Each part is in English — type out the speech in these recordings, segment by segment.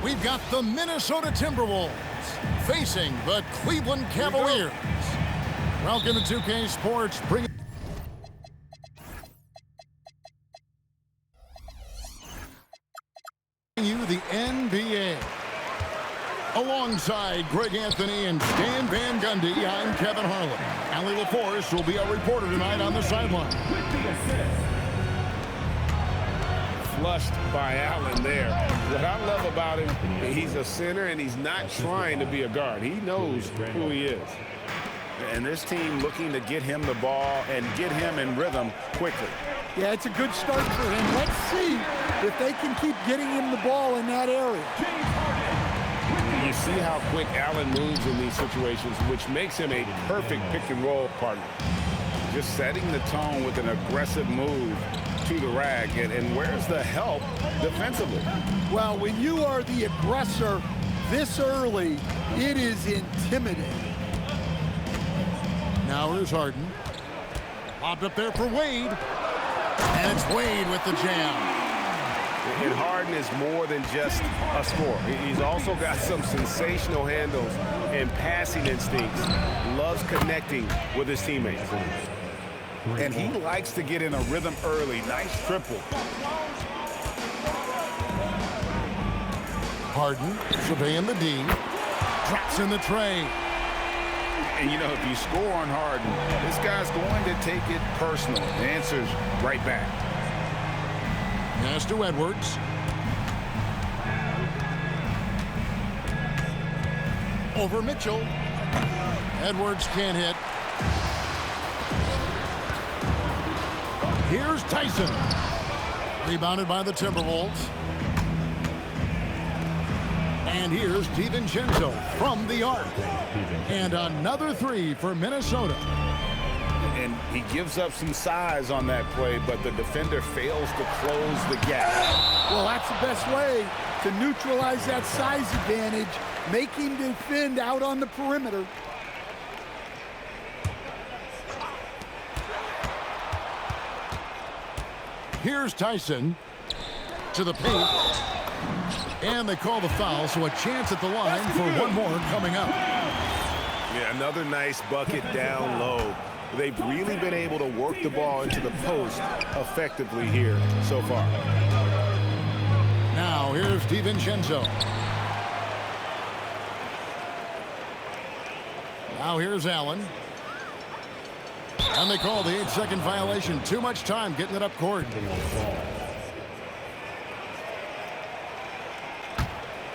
we've got the Minnesota Timberwolves facing the Cleveland Cavaliers. Welcome to 2K Sports. Bring you the NBA. Alongside Greg Anthony and Stan Van Gundy, I'm Kevin Harlan. Allie LaForce will be our reporter tonight on the sideline. Flushed by Allen there. What I love about him, he's a center and he's not trying to be a guard. He knows who he is. And this team looking to get him the ball and get him in rhythm quickly. Yeah, it's a good start for him. Let's see if they can keep getting him the ball in that area. You see how quick Allen moves in these situations, which makes him a perfect pick-and-roll partner. Just setting the tone with an aggressive move to the rack. And where's the help defensively? Well, when you are the aggressor this early, it is intimidating. Now here's Harden. Popped up there for Wade. And it's Wade with the jam. And Harden is more than just a scorer. He's also got some sensational handles and passing instincts. Loves connecting with his teammates. And he likes to get in a rhythm early. Nice triple. Harden surveying the D. Drops in the tray. And, you know, if you score on Harden, this guy's going to take it personal. The answer's right back. Pass to Edwards. Over Mitchell. Edwards can't hit. Here's Tyson. Rebounded by the Timberwolves. And here's DiVincenzo from the arc. And another three for Minnesota. And he gives up some size on that play, but the defender fails to close the gap. Well, that's the best way to neutralize that size advantage. Make him defend out on the perimeter. Here's Tyson to the paint. And they call the foul, so a chance at the line for one more coming up. Yeah, another nice bucket down low. They've really been able to work the ball into the post effectively here so far. Now here's DiVincenzo. Now here's Allen. And they call the 8-second violation. Too much time getting it up court.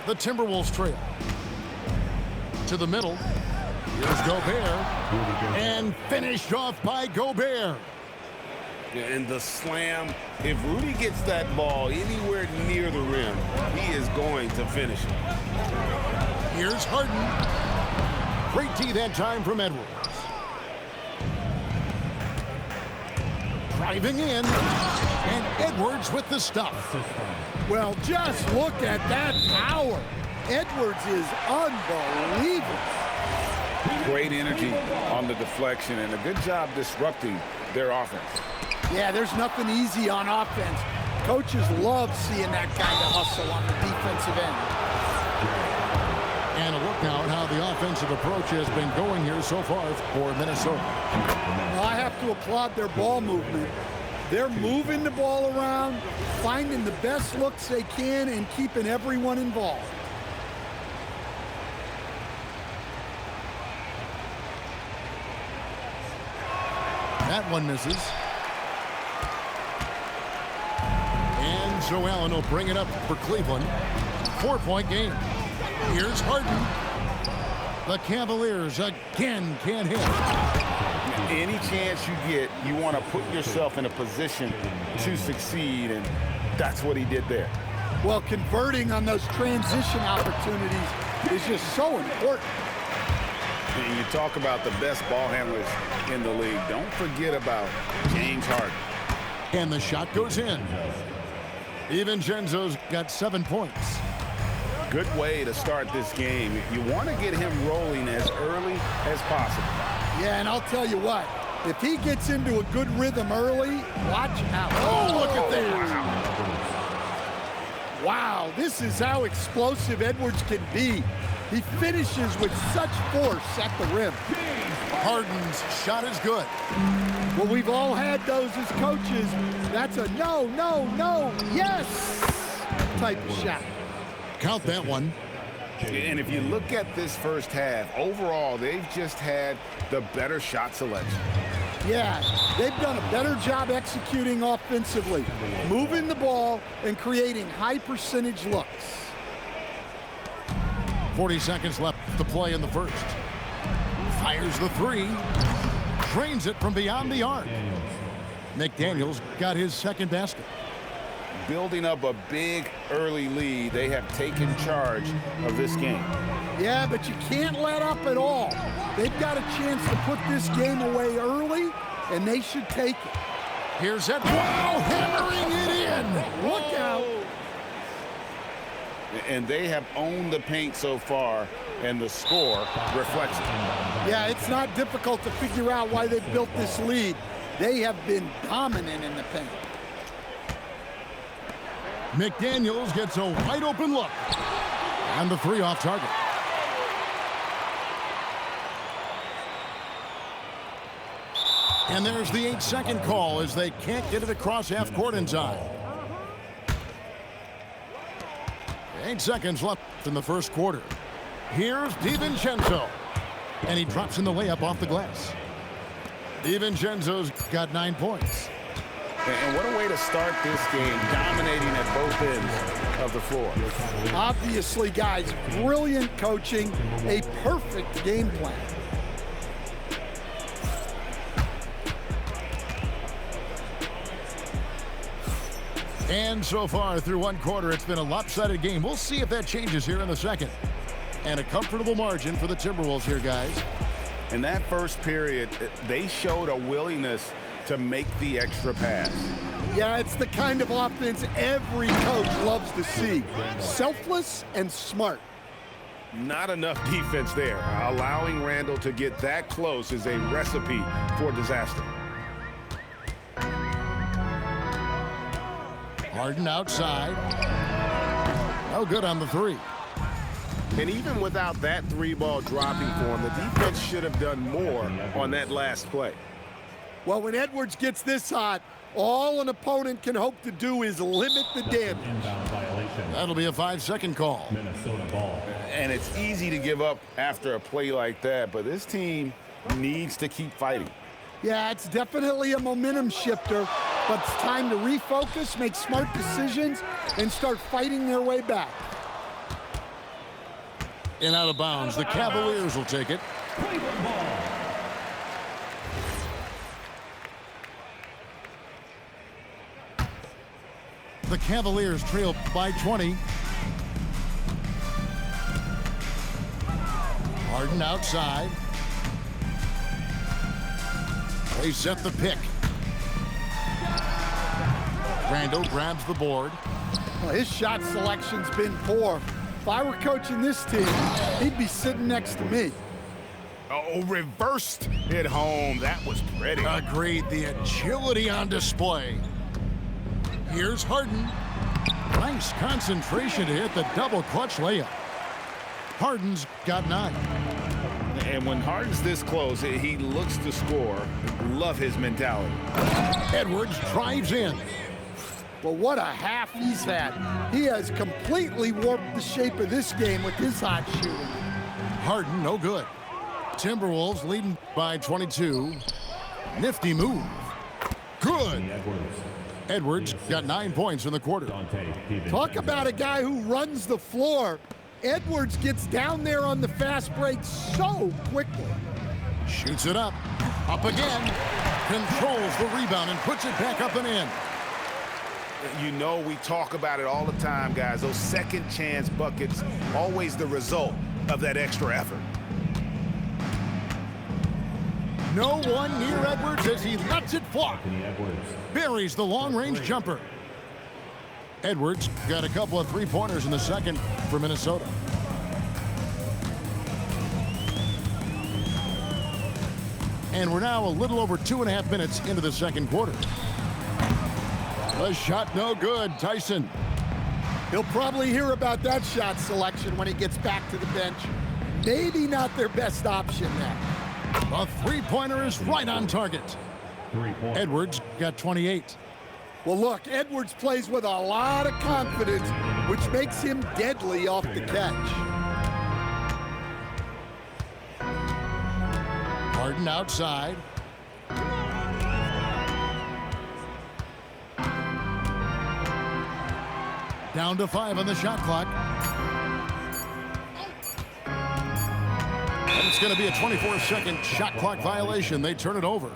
The Timberwolves trail. To the middle. Here's Gobert. And finished off by Gobert. And the slam. If Rudy gets that ball anywhere near the rim, he is going to finish it. Here's Harden. Great D that time from Edwards. Driving in. And Edwards with the stuff. Well, just look at that power. Edwards is unbelievable. Great energy on the deflection and a good job disrupting their offense. Yeah, there's nothing easy on offense. Coaches love seeing that kind of hustle on the defensive end. And a look now at how the offensive approach has been going here so far for Minnesota. Well, I have to applaud their ball movement. They're moving the ball around, finding the best looks they can, and keeping everyone involved. That one misses. And so Allen will bring it up for Cleveland. 4-point game. Here's Harden. The Cavaliers again can't hit. Any chance you get, you want to put yourself in a position to succeed, and that's what he did there. Well, converting on those transition opportunities is just so important. And you talk about the best ball handlers in the league. Don't forget about James Harden. And the shot goes in. DiVincenzo's got 7 points. Good way to start this game. You want to get him rolling as early as possible. Yeah, and I'll tell you what, if he gets into a good rhythm early, watch out. Oh, look at that. Wow, this is how explosive Edwards can be. He finishes with such force at the rim. Harden's shot is good. Well, we've all had those as coaches. That's a no, no, no, yes type of shot. Count that one. And if you look at this first half, overall, they've just had the better shot selection. Yeah, they've done a better job executing offensively, moving the ball and creating high percentage looks. 40 seconds left to play in the first. Fires the three. Drains it from beyond the arc. McDaniels got his second basket. Building up a big early lead, they have taken charge of this game. Yeah, but you can't let up at all. They've got a chance to put this game away early, and they should take it. Here's Edwards. Wow, hammering it in. Look out. And they have owned the paint so far, and the score reflects it. Yeah, it's not difficult to figure out why they've built this lead. They have been dominant in the paint. McDaniels gets a wide open look. And the three off target. And there's the 8-second call as they can't get it across half court in time. 8 seconds left in the first quarter. Here's DiVincenzo. And he drops in the layup off the glass. DiVincenzo's got 9 points. And what a way to start this game, dominating at both ends of the floor. Obviously, guys, brilliant coaching, a perfect game plan. And so far through one quarter, it's been a lopsided game. We'll see if that changes here in the second. And a comfortable margin for the Timberwolves here, guys. In that first period, they showed a willingness to make the extra pass. Yeah, it's the kind of offense every coach loves to see. Selfless and smart. Not enough defense there. Allowing Randall to get that close is a recipe for disaster. Harden outside. No good on the three. And even without that three ball dropping for him, the defense should have done more on that last play. Well, when Edwards gets this hot, all an opponent can hope to do is limit the damage. That'll be a 5-second call. Minnesota ball. And it's easy to give up after a play like that, but this team needs to keep fighting. Yeah, it's definitely a momentum shifter, but it's time to refocus, make smart decisions, and start fighting their way back. And out of bounds, the Cavaliers will take it. The Cavaliers trail by 20. Harden outside. They set the pick. Randall grabs the board. Well, his shot selection's been poor. If I were coaching this team, he'd be sitting next to me. Oh, reversed it home. That was pretty. Agreed. The agility on display. Here's Harden. Nice concentration to hit the double clutch layup. Harden's got 9. And when Harden's this close, he looks to score. Love his mentality. Edwards drives in. Well, what a half he's had. He has completely warped the shape of this game with his hot shooting. Harden, no good. Timberwolves leading by 22. Nifty move. Good. Edwards got 9 points in the quarter. Talk about a guy who runs the floor. Edwards gets down there on the fast break so quickly. Shoots it up. Up again. Controls the rebound and puts it back up and in. You know, we talk about it all the time, guys. Those second chance buckets, always the result of that extra effort. No one near Edwards as he lets it fly. Buries the long-range jumper. Edwards got a couple of three-pointers in the second for Minnesota. And we're now a little over 2.5 minutes into the second quarter. The shot no good. Tyson. He'll probably hear about that shot selection when he gets back to the bench. Maybe not their best option now. The three-pointer is right on target. Edwards got 28. Well, look, Edwards plays with a lot of confidence, which makes him deadly off the catch. Harden outside. Down to 5 on the shot clock. And it's going to be a 24-second shot clock violation. They turn it over.